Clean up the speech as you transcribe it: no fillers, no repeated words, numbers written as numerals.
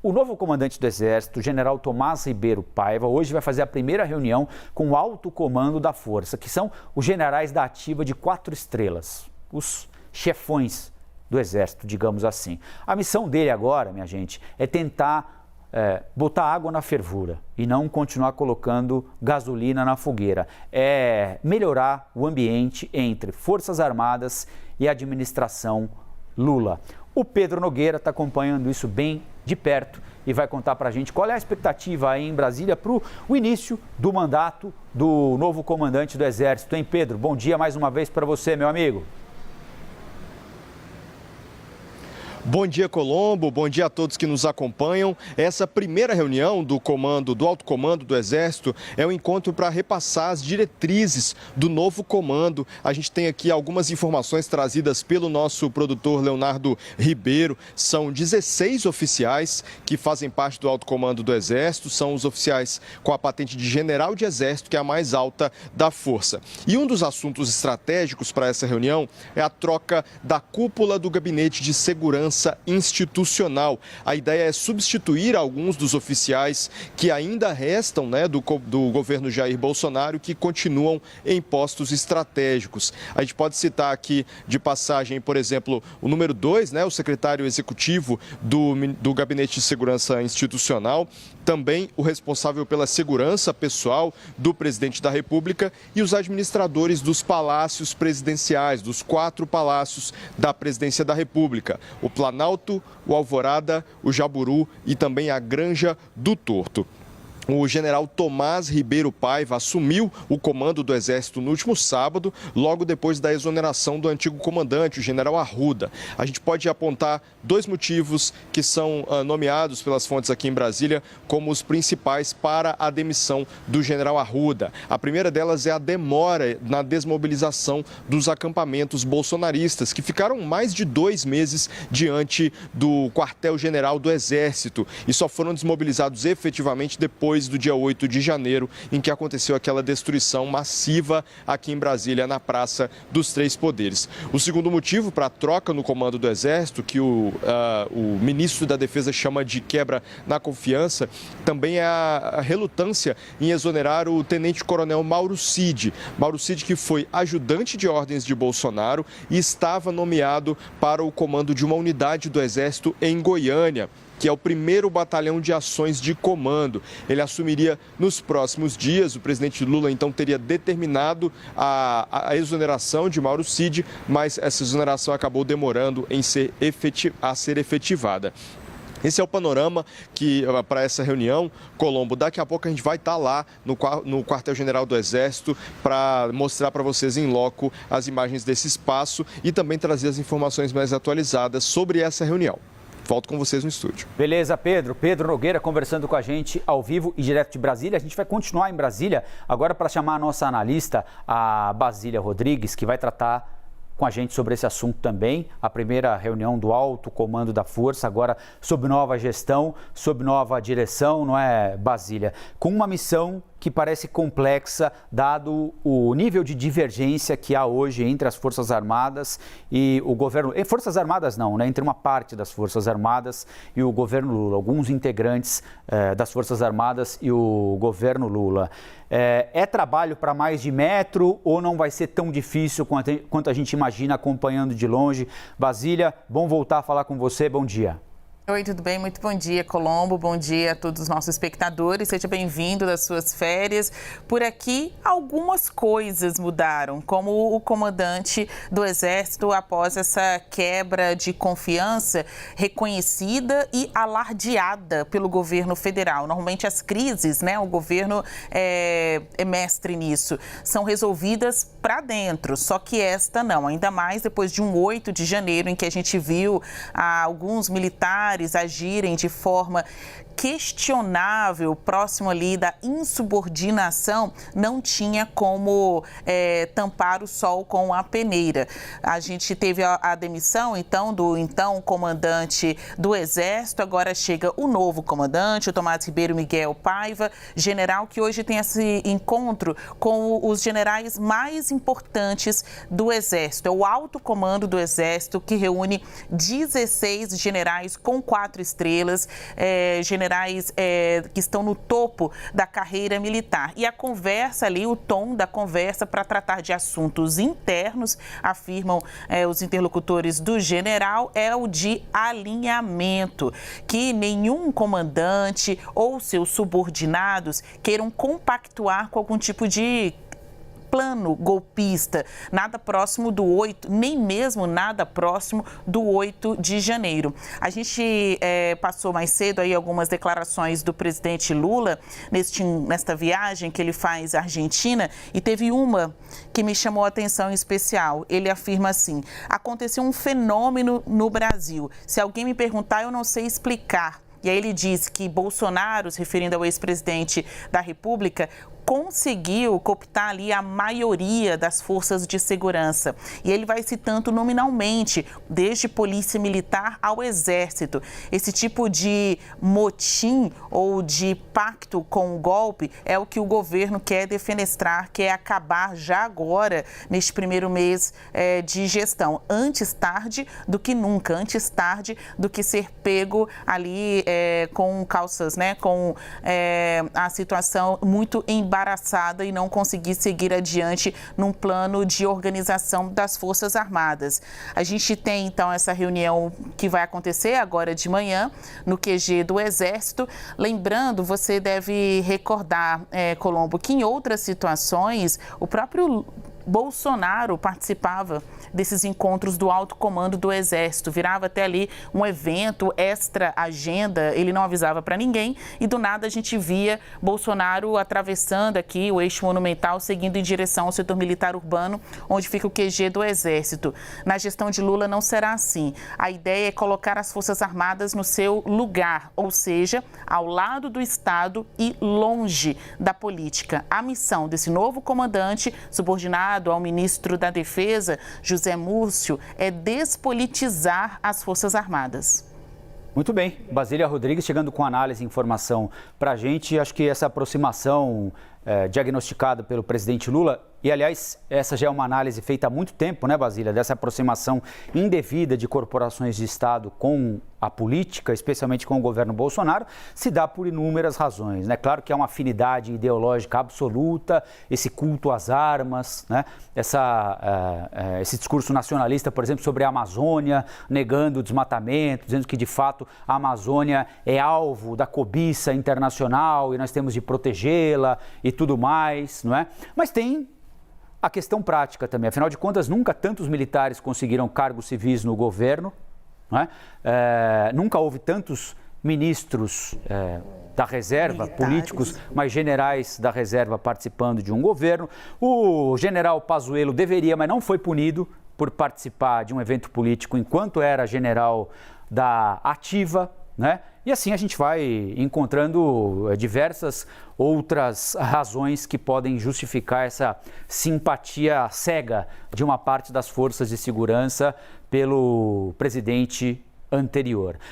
O novo comandante do Exército, o general Tomás Ribeiro Paiva, hoje vai fazer a primeira reunião com o alto comando da Força, que são os generais da ativa de 4 estrelas, os chefões do Exército, digamos assim. A missão dele agora, minha gente, é tentar botar água na fervura e não continuar colocando gasolina na fogueira. É melhorar o ambiente entre Forças Armadas e administração Lula. O Pedro Nogueira está acompanhando isso bem de perto e vai contar para a gente qual é a expectativa aí em Brasília para o início do mandato do novo comandante do Exército. Hein, Pedro? Bom dia mais uma vez para você, meu amigo. Bom dia, Colombo. Bom dia a todos que nos acompanham. Essa primeira reunião do alto comando do Exército é um encontro para repassar as diretrizes do novo comando. A gente tem aqui algumas informações trazidas pelo nosso produtor Leonardo Ribeiro. São 16 oficiais que fazem parte do alto comando do Exército. São os oficiais com a patente de general de Exército, que é a mais alta da Força. E um dos assuntos estratégicos para essa reunião é a troca da cúpula do Gabinete de Segurança Institucional. A ideia é substituir alguns dos oficiais que ainda restam, do governo Jair Bolsonaro, que continuam em postos estratégicos. A gente pode citar aqui de passagem, por exemplo, o número 2, o secretário executivo do Gabinete de Segurança Institucional, também o responsável pela segurança pessoal do presidente da República e os administradores dos palácios presidenciais, dos 4 palácios da presidência da República: o Planalto, o Alvorada, o Jaburu e também a Granja do Torto. O general Tomás Ribeiro Paiva assumiu o comando do Exército no último sábado, logo depois da exoneração do antigo comandante, o general Arruda. A gente pode apontar 2 motivos que são nomeados pelas fontes aqui em Brasília como os principais para a demissão do general Arruda. A primeira delas é a demora na desmobilização dos acampamentos bolsonaristas, que ficaram mais de 2 meses diante do quartel-general do Exército e só foram desmobilizados efetivamente depois do dia 8 de janeiro, em que aconteceu aquela destruição massiva aqui em Brasília, na Praça dos Três Poderes. O segundo motivo para a troca no comando do Exército, que o ministro da Defesa chama de quebra na confiança, também é a relutância em exonerar o tenente-coronel Mauro Cid. Mauro Cid, que foi ajudante de ordens de Bolsonaro e estava nomeado para o comando de uma unidade do Exército em Goiânia, que é o 1º Batalhão de Ações de Comando. Ele assumiria nos próximos dias. O presidente Lula, então, teria determinado a exoneração de Mauro Cid, mas essa exoneração acabou demorando a ser efetivada. Esse é o panorama para essa reunião. Colombo, daqui a pouco a gente vai estar lá no quartel-general do Exército para mostrar para vocês em loco as imagens desse espaço e também trazer as informações mais atualizadas sobre essa reunião. Volto com vocês no estúdio. Beleza, Pedro. Pedro Nogueira conversando com a gente ao vivo e direto de Brasília. A gente vai continuar em Brasília agora para chamar a nossa analista, a Basília Rodrigues, que vai tratar com a gente sobre esse assunto também. A primeira reunião do alto comando da Força, agora sob nova gestão, sob nova direção, não é, Basília? Com uma missão que parece complexa, dado o nível de divergência que há hoje entre as Forças Armadas e o governo... Forças Armadas não, entre uma parte das Forças Armadas e o governo Lula, alguns integrantes das Forças Armadas e o governo Lula. É trabalho para mais de metro ou não vai ser tão difícil quanto a gente imagina acompanhando de longe? Basília, bom voltar a falar com você, bom dia. Oi, tudo bem? Muito bom dia, Colombo. Bom dia a todos os nossos espectadores. Seja bem-vindo das suas férias. Por aqui, algumas coisas mudaram, como o comandante do Exército, após essa quebra de confiança reconhecida e alardeada pelo governo federal. Normalmente as crises, o governo é mestre nisso, são resolvidas para dentro, só que esta não. Ainda mais depois de um 8 de janeiro, em que a gente viu alguns militares agirem de forma questionável, próximo ali da insubordinação, não tinha como tampar o sol com a peneira. A gente teve a demissão, então, do então comandante do Exército, agora chega o novo comandante, o Tomás Ribeiro Miguel Paiva, general que hoje tem esse encontro com os generais mais importantes do Exército. É o alto comando do Exército que reúne 16 generais com 4 estrelas, generais que estão no topo da carreira militar. E a conversa ali, o tom da conversa para tratar de assuntos internos, afirmam os interlocutores do general, é o de alinhamento, que nenhum comandante ou seus subordinados queiram compactuar com algum tipo de plano golpista, nada próximo do 8, nem mesmo nada próximo do 8 de janeiro. A gente passou mais cedo aí algumas declarações do presidente Lula nesta viagem que ele faz à Argentina, e teve uma que me chamou a atenção em especial. Ele afirma assim: aconteceu um fenômeno no Brasil. Se alguém me perguntar, eu não sei explicar. E aí ele diz que Bolsonaro, se referindo ao ex-presidente da República, conseguiu cooptar ali a maioria das forças de segurança. E ele vai citando nominalmente, desde polícia militar ao exército. Esse tipo de motim ou de pacto com o golpe é o que o governo quer defenestrar, quer acabar já agora, neste primeiro mês de gestão. Antes tarde do que nunca, antes tarde do que ser pego ali com calças, né, com a situação muito embaraçada e não conseguir seguir adiante num plano de organização das Forças Armadas. A gente tem, então, essa reunião que vai acontecer agora de manhã no QG do Exército. Lembrando, você deve recordar, Colombo, que em outras situações o próprio Bolsonaro participava desses encontros do alto comando do Exército, virava até ali um evento extra agenda, ele não avisava para ninguém e do nada a gente via Bolsonaro atravessando aqui o eixo monumental, seguindo em direção ao setor militar urbano, onde fica o QG do Exército. Na gestão de Lula não será assim. A ideia é colocar as Forças Armadas no seu lugar, ou seja, ao lado do Estado e longe da política. A missão desse novo comandante, subordinado ao ministro da Defesa, José Múcio, é despolitizar as Forças Armadas. Muito bem, Basília Rodrigues chegando com análise e informação para a gente. Acho que essa aproximação diagnosticada pelo presidente Lula, e aliás, essa já é uma análise feita há muito tempo, né, Basília, dessa aproximação indevida de corporações de Estado com a política, especialmente com o governo Bolsonaro, se dá por inúmeras razões, né? Claro que há uma afinidade ideológica absoluta, esse culto às armas, né? Esse discurso nacionalista, por exemplo, sobre a Amazônia, negando o desmatamento, dizendo que, de fato, a Amazônia é alvo da cobiça internacional e nós temos de protegê-la e tudo mais, não é? Mas tem a questão prática também. Afinal de contas, nunca tantos militares conseguiram cargos civis no governo, não é? Nunca houve tantos ministros da reserva, políticos, mas generais da reserva participando de um governo. O general Pazuello deveria, mas não foi punido por participar de um evento político enquanto era general da ativa, né? E assim a gente vai encontrando diversas outras razões que podem justificar essa simpatia cega de uma parte das forças de segurança pelo presidente anterior.